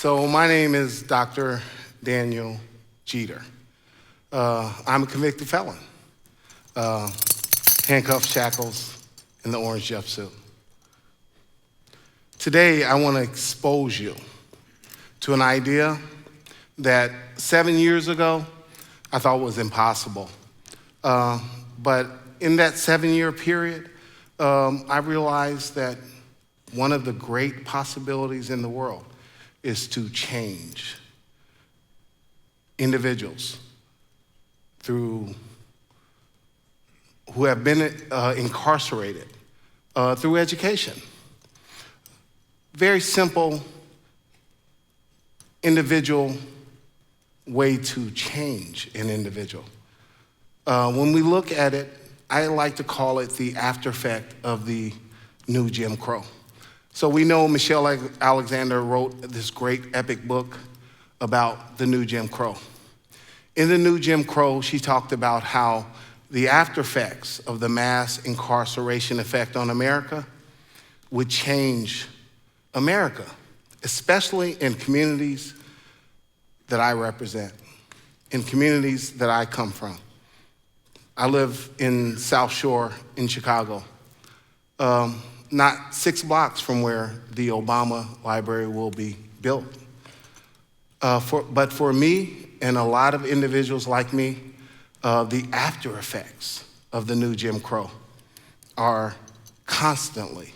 So my name is Dr. Daniel Geiter. I'm a convicted felon. Handcuffs, shackles, and the orange jumpsuit. Today, I want to expose you to an idea that 7 years ago, I thought was impossible. But in that 7-year period, I realized that one of the great possibilities in the world is to change individuals who have been incarcerated through education. Very simple individual way to change an individual. When we look at it, I like to call it the after effect of the new Jim Crow. So we know Michelle Alexander wrote this great epic book about the new Jim Crow. In the new Jim Crow, she talked about how the after effects of the mass incarceration effect on America would change America, especially in communities that I represent, in communities that I come from. I live in South Shore in Chicago, not 6 blocks from where the Obama Library will be built. But for me and a lot of individuals like me, the after effects of the new Jim Crow are constantly,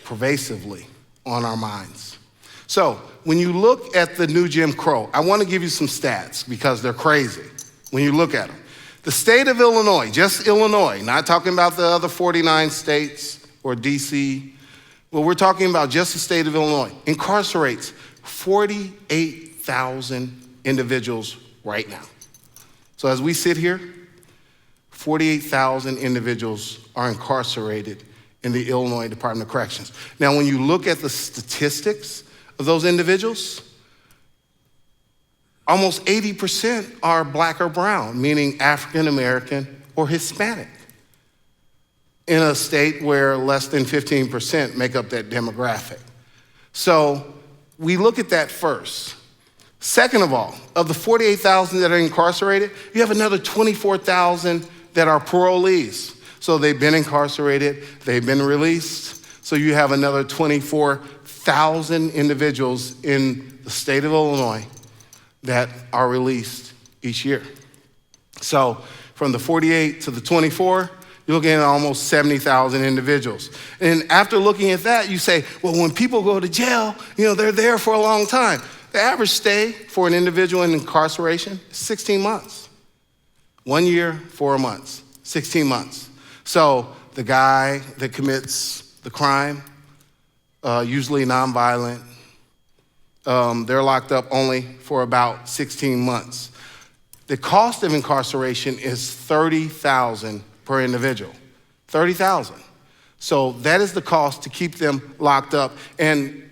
pervasively on our minds. So when you look at the new Jim Crow, I want to give you some stats because they're crazy when you look at them. The state of Illinois, just Illinois, not talking about the other 49 states or DC, but we're talking about just the state of Illinois, incarcerates 48,000 individuals right now. So as we sit here, 48,000 individuals are incarcerated in the Illinois Department of Corrections. Now, when you look at the statistics of those individuals, almost 80% are black or brown, meaning African American or Hispanic, in a state where less than 15% make up that demographic. So we look at that first. Second of all, of the 48,000 that are incarcerated, you have another 24,000 that are parolees. So they've been incarcerated, they've been released. So you have another 24,000 individuals in the state of Illinois that are released each year. So from the 48 to the 24, you're looking at almost 70,000 individuals. And after looking at that, you say, well, when people go to jail, they're there for a long time. The average stay for an individual in incarceration is 16 months. 1 year, 4 months, 16 months. So the guy that commits the crime, usually nonviolent, they're locked up only for about 16 months. The cost of incarceration is $30,000 per individual, $30,000. So that is the cost to keep them locked up. And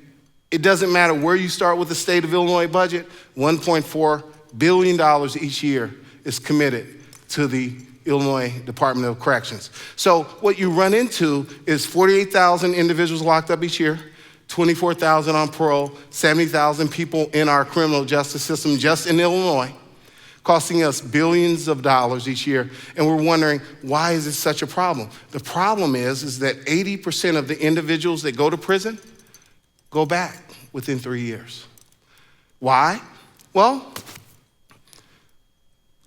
it doesn't matter where you start with the state of Illinois budget, $1.4 billion each year is committed to the Illinois Department of Corrections. So what you run into is 48,000 individuals locked up each year, 24,000 on parole, 70,000 people in our criminal justice system just in Illinois, costing us billions of dollars each year. And we're wondering, why is this such a problem? The problem is that 80% of the individuals that go to prison go back within 3 years. Why? Well,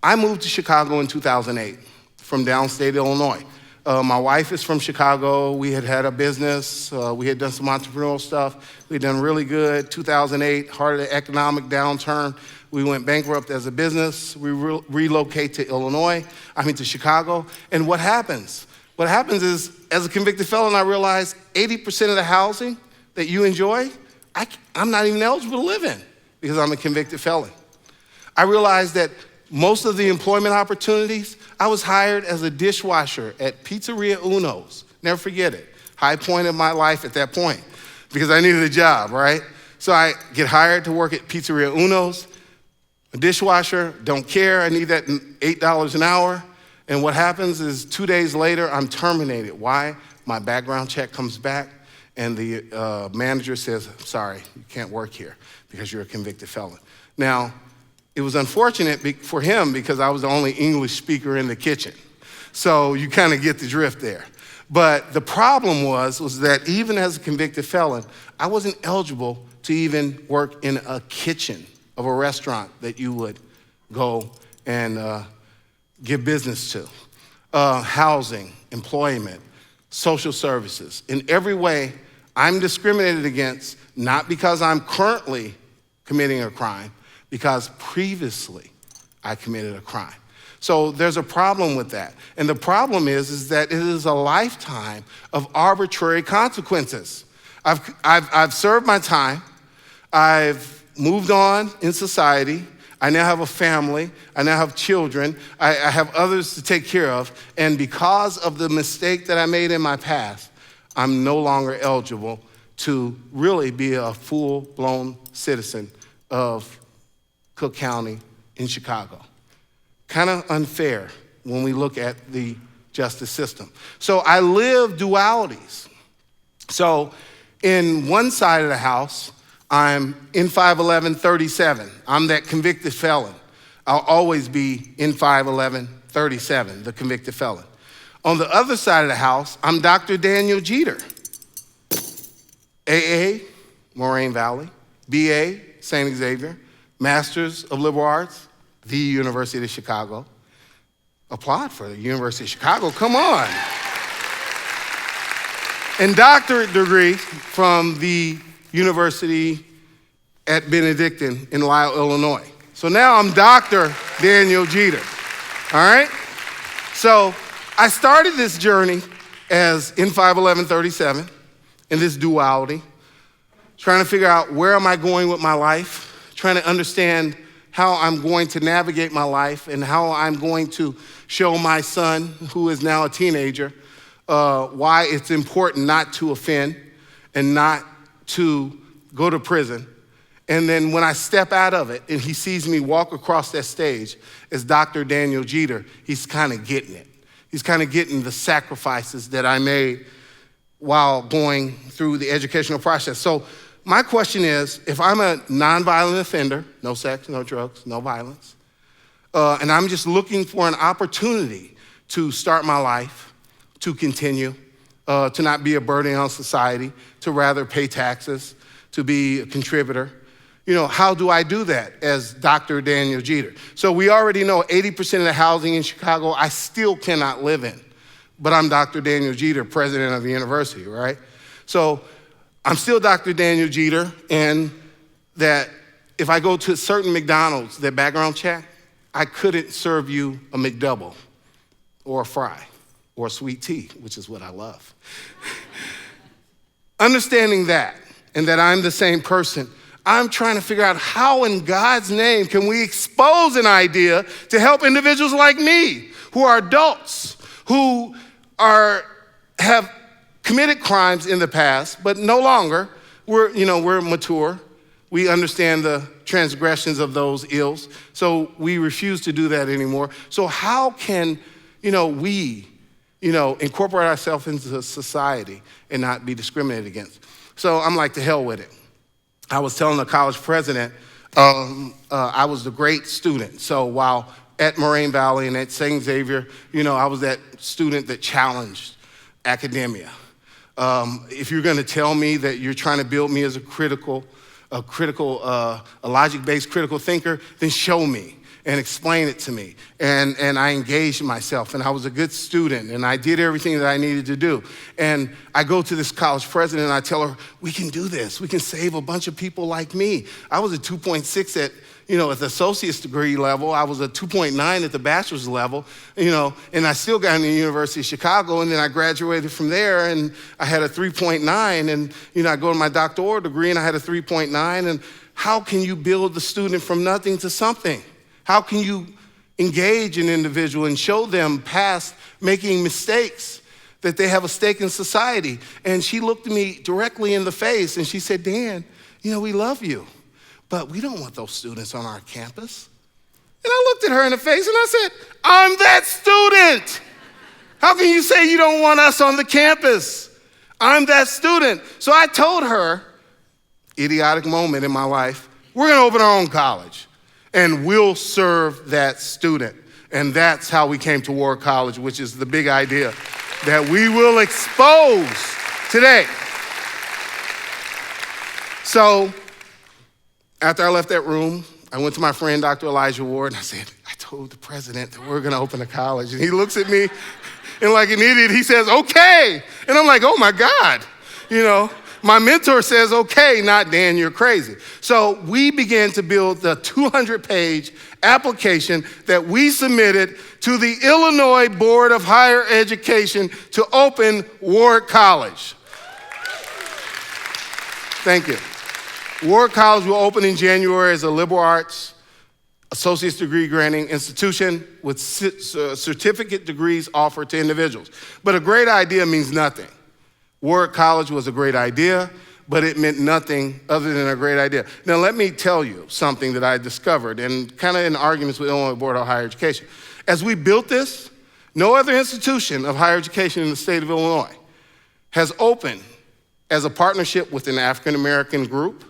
I moved to Chicago in 2008 from downstate Illinois. My wife is from Chicago. We had a business. We had done some entrepreneurial stuff. We had done really good. 2008, heart of the economic downturn. We went bankrupt as a business. We relocate to Chicago. And what happens? What happens is, as a convicted felon, I realized 80% of the housing that you enjoy, I'm not even eligible to live in because I'm a convicted felon. I realized that most of the employment opportunities, I was hired as a dishwasher at Pizzeria Uno's. Never forget it. High point of my life at that point because I needed a job, right? So I get hired to work at Pizzeria Uno's, a dishwasher, don't care, I need that $8 an hour. And what happens is 2 days later, I'm terminated. Why? My background check comes back and the manager says, sorry, you can't work here because you're a convicted felon. Now, it was unfortunate for him because I was the only English speaker in the kitchen. So you kind of get the drift there. But the problem was that even as a convicted felon, I wasn't eligible to even work in a kitchen of a restaurant that you would go and give business to. Housing, employment, social services. In every way, I'm discriminated against, not because I'm currently committing a crime, because previously I committed a crime. So there's a problem with that. And the problem is that it is a lifetime of arbitrary consequences. I've served my time. I've moved on in society. I now have a family. I now have children. I have others to take care of. And because of the mistake that I made in my past, I'm no longer eligible to really be a full-blown citizen of Cook County in Chicago. Kind of unfair when we look at the justice system. So I live dualities. So in one side of the house, I'm in 5'11", 37. I'm that convicted felon. I'll always be in 5'11", 37, the convicted felon. On the other side of the house, I'm Dr. Daniel Geiter. AA, Moraine Valley. BA, Saint Xavier. Masters of Liberal Arts, the University of Chicago. Applaud for the University of Chicago, come on. And doctorate degree from the University at Benedictine in Lisle, Illinois. So now I'm Dr. Daniel Geiter, all right? So I started this journey as in 5'11", 37, in this duality, trying to figure out where am I going with my life, trying to understand how I'm going to navigate my life and how I'm going to show my son, who is now a teenager, why it's important not to offend and not to go to prison. And then when I step out of it and he sees me walk across that stage as Dr. Daniel Geiter, he's kind of getting it. He's kind of getting the sacrifices that I made while going through the educational process. So my question is, if I'm a nonviolent offender, no sex, no drugs, no violence, and I'm just looking for an opportunity to start my life, to continue, to not be a burden on society, to rather pay taxes, to be a contributor, how do I do that as Dr. Daniel Geiter? So we already know 80% of the housing in Chicago I still cannot live in, but I'm Dr. Daniel Geiter, president of the university, right? So I'm still Dr. Daniel Geiter, and that if I go to certain McDonald's that background check, I couldn't serve you a McDouble or a fry or a sweet tea, which is what I love. Understanding that, and that I'm the same person, I'm trying to figure out how in God's name can we expose an idea to help individuals like me, who are adults, who have committed crimes in the past, but no longer. We're mature. We understand the transgressions of those ills, so we refuse to do that anymore. So how can, we, incorporate ourselves into society and not be discriminated against? So I'm like, to hell with it. I was telling the college president, I was the great student. So while at Moraine Valley and at Saint Xavier, I was that student that challenged academia. If you're gonna tell me that you're trying to build me as a logic-based critical thinker, then show me and explain it to me. And I engaged myself, and I was a good student, and I did everything that I needed to do. And I go to this college president, and I tell her, we can do this. We can save a bunch of people like me. I was a 2.6 at the associate's degree level. I was a 2.9 at the bachelor's level, and I still got into the University of Chicago, and then I graduated from there, and I had a 3.9, and, I go to my doctoral degree, and I had a 3.9, and how can you build the student from nothing to something? How can you engage an individual and show them past making mistakes that they have a stake in society? And she looked at me directly in the face, and she said, Dan, we love you, but we don't want those students on our campus. And I looked at her in the face and I said, I'm that student. How can you say you don't want us on the campus? I'm that student. So I told her, idiotic moment in my life, we're gonna open our own college and we'll serve that student. And that's how we came to Ward College, which is the big idea that we will expose today. So after I left that room, I went to my friend, Dr. Elijah Ward, and I said, I told the president that we're gonna open a college. And he looks at me and like an idiot, he says, okay. And I'm like, oh my God, my mentor says, okay, not Dan, you're crazy. So we began to build the 200-page application that we submitted to the Illinois Board of Higher Education to open Ward College. Thank you. Ward College will open in January as a liberal arts associate's degree granting institution with certificate degrees offered to individuals. But a great idea means nothing. Ward College was a great idea, but it meant nothing other than a great idea. Now let me tell you something that I discovered, and kind of in arguments with Illinois Board of Higher Education. As we built this, no other institution of higher education in the state of Illinois has opened as a partnership with an African American group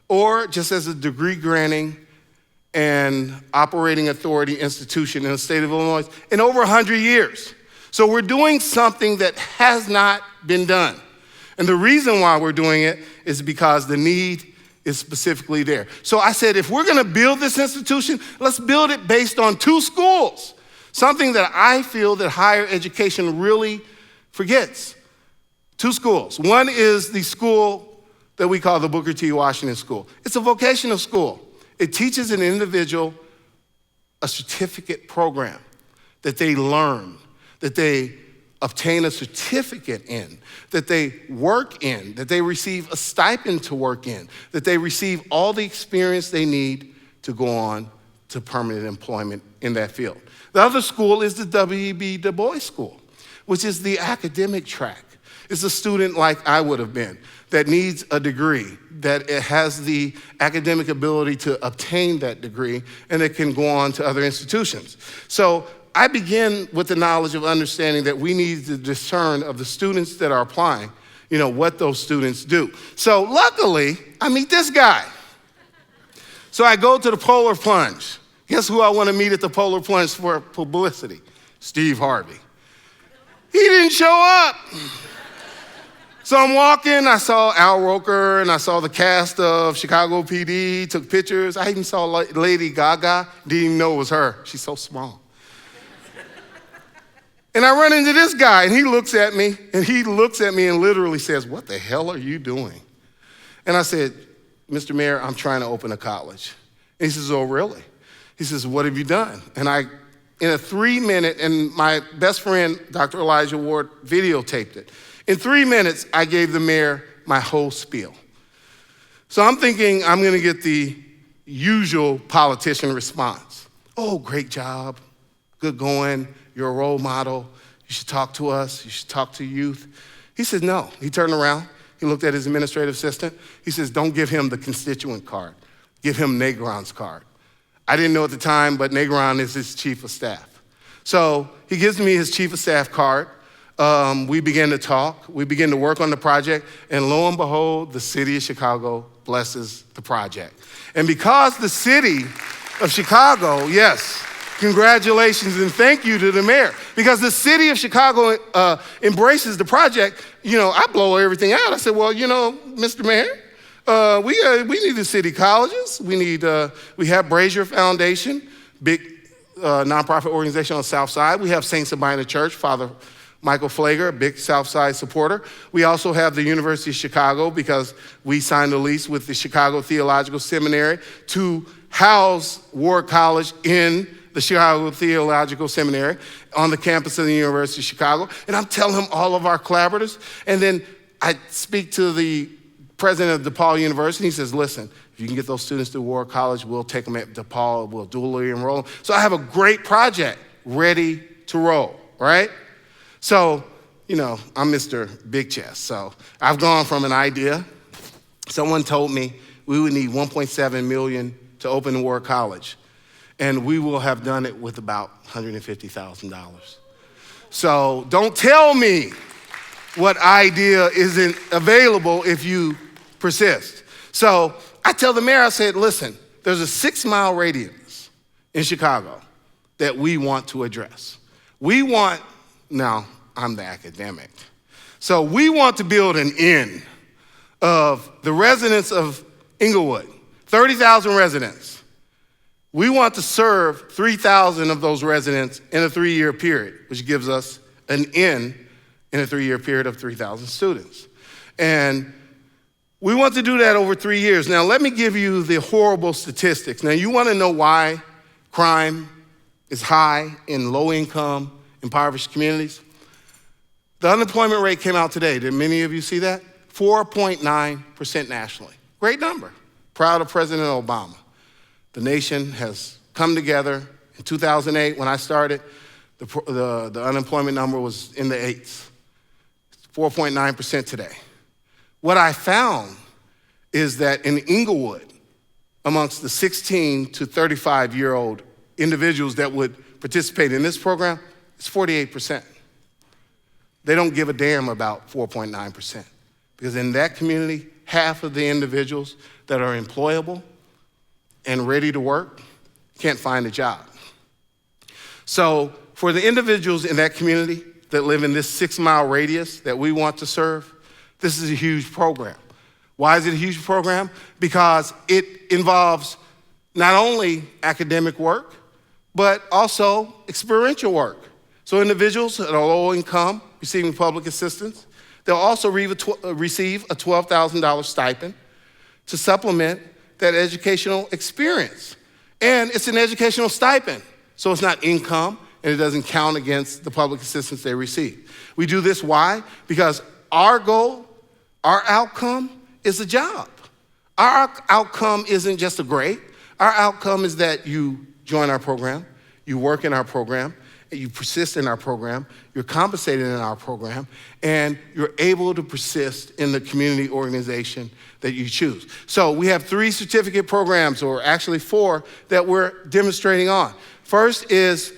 or just as a degree granting and operating authority institution in the state of Illinois in over 100 years. So we're doing something that has not been done. And the reason why we're doing it is because the need is specifically there. So I said, if we're gonna build this institution, let's build it based on 2 schools, something that I feel that higher education really forgets. 2 schools. One is the school that we call the Booker T. Washington School. It's a vocational school. It teaches an individual a certificate program that they learn, that they obtain a certificate in, that they work in, that they receive a stipend to work in, that they receive all the experience they need to go on to permanent employment in that field. The other school is the W.E.B. Du Bois School, which is the academic track. It's a student like I would have been that needs a degree, that it has the academic ability to obtain that degree, and it can go on to other institutions. So I begin with the knowledge of understanding that we need to discern of the students that are applying, what those students do. So luckily, I meet this guy. So I go to the Polar Plunge. Guess who I want to meet at the Polar Plunge for publicity? Steve Harvey. He didn't show up. So I'm walking, I saw Al Roker, and I saw the cast of Chicago PD, took pictures. I even saw Lady Gaga, didn't even know it was her. She's so small. And I run into this guy, and he looks at me and literally says, what the hell are you doing? And I said, Mr. Mayor, I'm trying to open a college. And he says, oh, really? He says, what have you done? And in a 3-minute, and my best friend, Dr. Elijah Ward, videotaped it. In 3 minutes, I gave the mayor my whole spiel. So I'm thinking I'm gonna get the usual politician response. Oh, great job, good going, you're a role model, you should talk to us, you should talk to youth. He said no. He turned around, he looked at his administrative assistant, he says, don't give him the constituent card, give him Negron's card. I didn't know at the time, but Negron is his chief of staff. So he gives me his chief of staff card. We began to talk, we began to work on the project, and lo and behold, the city of Chicago blesses the project. And because the city of Chicago, yes, congratulations and thank you to the mayor, because the city of Chicago embraces the project, I blow everything out. I said, well, Mr. Mayor, we need the city colleges. We have Brazier Foundation, big nonprofit organization on the South Side. We have Saint Sabina Church, Father Michael Flager, a big South Side supporter. We also have the University of Chicago because we signed a lease with the Chicago Theological Seminary to house Ward College in the Chicago Theological Seminary on the campus of the University of Chicago. And I'm telling him all of our collaborators. And then I speak to the president of DePaul University. He says, listen, if you can get those students to Ward College, we'll take them at DePaul, we'll dually enroll them. So I have a great project ready to roll, right? So, I'm Mr. Big Chest. So I've gone from an idea. Someone told me we would need $1.7 million to open Ward College. And we will have done it with about $150,000. So don't tell me what idea isn't available if you persist. So I tell the mayor, I said, listen, there's a 6-mile radius in Chicago that we want to address. Now I'm the academic. So we want to build an inn of the residents of Inglewood, 30,000 residents. We want to serve 3,000 of those residents in a 3-year period, which gives us an inn in a 3-year period of 3,000 students. And we want to do that over 3 years. Now, let me give you the horrible statistics. Now, you want to know why crime is high in low-income, impoverished communities? The unemployment rate came out today. Did many of you see that? 4.9% nationally. Great number. Proud of President Obama. The nation has come together. In 2008, when I started, the unemployment number was in the 8s. 4.9% today. What I found is that in Inglewood, amongst the 16 to 35-year-old individuals that would participate in this program, it's 48%. They don't give a damn about 4.9%, because in that community, half of the individuals that are employable and ready to work can't find a job. So for the individuals in that community that live in this 6-mile radius that we want to serve, this is a huge program. Why is it a huge program? Because it involves not only academic work, but also experiential work. So individuals that are low income, receiving public assistance, they'll also receive a $12,000 stipend to supplement that educational experience. And it's an educational stipend, so it's not income, and it doesn't count against the public assistance they receive. We do this, why? Because our goal, our outcome is a job. Our outcome isn't just a grade. Our outcome is that you join our program, you work in our program, you persist in our program, you're compensated in our program, and you're able to persist in the community organization that you choose. So we have 3 certificate programs, or actually 4, that we're demonstrating on. First is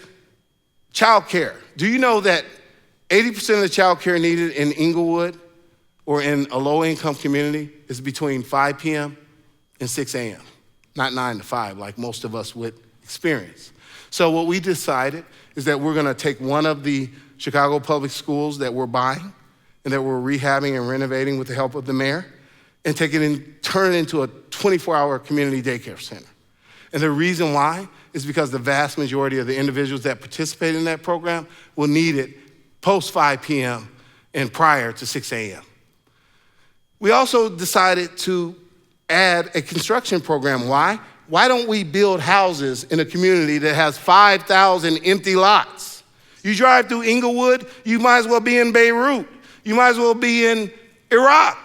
Childcare. Do you know that 80% of the childcare needed in Inglewood or in a low-income community is between 5 p.m. and 6 a.m., not 9 to 5 like most of us would experience. So what we decided is that we're gonna take one of the Chicago public schools that we're buying and that we're rehabbing and renovating with the help of the mayor, and take it and turn it into a 24-hour community daycare center. And the reason why is because the vast majority of the individuals that participate in that program will need it post 5 p.m. and prior to 6 a.m. We also decided to add a construction program. Why? Why don't we build houses in a community that has 5,000 empty lots? You drive through Inglewood, you might as well be in Beirut. You might as well be in Iraq.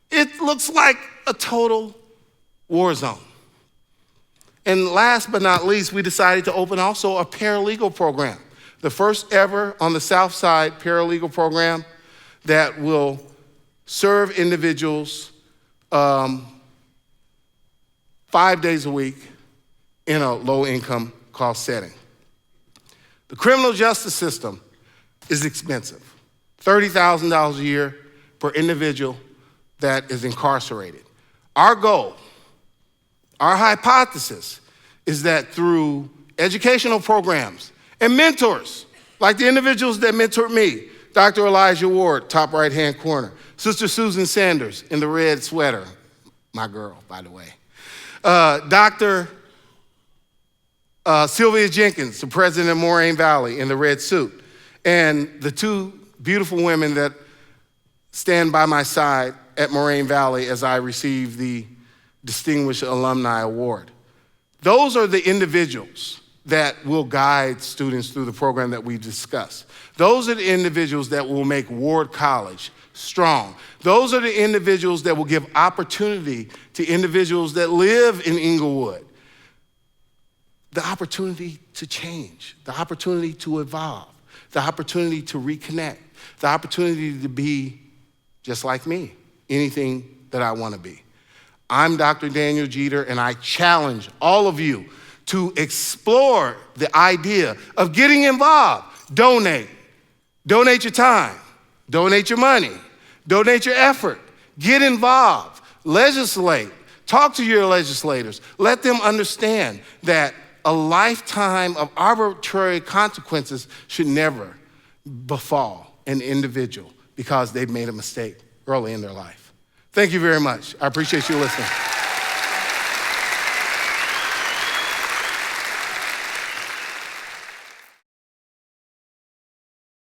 It looks like a total war zone. And last but not least, we decided to open also a paralegal program. The first ever on the South Side paralegal program that will serve individuals 5 days a week in a low-income cost setting. The criminal justice system is expensive. $30,000 a year per individual that is incarcerated. Our goal, our hypothesis, is that through educational programs and mentors, like the individuals that mentored me, Dr. Elijah Ward, top right-hand corner, Sister Susan Sanders in the red sweater, my girl, by the way, Dr. Sylvia Jenkins, the president of Moraine Valley in the red suit, and the 2 beautiful women that stand by my side at Moraine Valley as I receive the Distinguished Alumni Award. Those are the individuals that will guide students through the program that we discussed. Those are the individuals that will make Ward College strong. Those are the individuals that will give opportunity to individuals that live in Inglewood. The opportunity to change, the opportunity to evolve, the opportunity to reconnect, the opportunity to be just like me, anything that I want to be. I'm Dr. Daniel Geiter, and I challenge all of you to explore the idea of getting involved. Donate your time, Donate your money. Donate your effort. Get involved. Legislate. Talk to your legislators. Let them understand that a lifetime of arbitrary consequences should never befall an individual because they've made a mistake early in their life. Thank you very much. I appreciate you listening.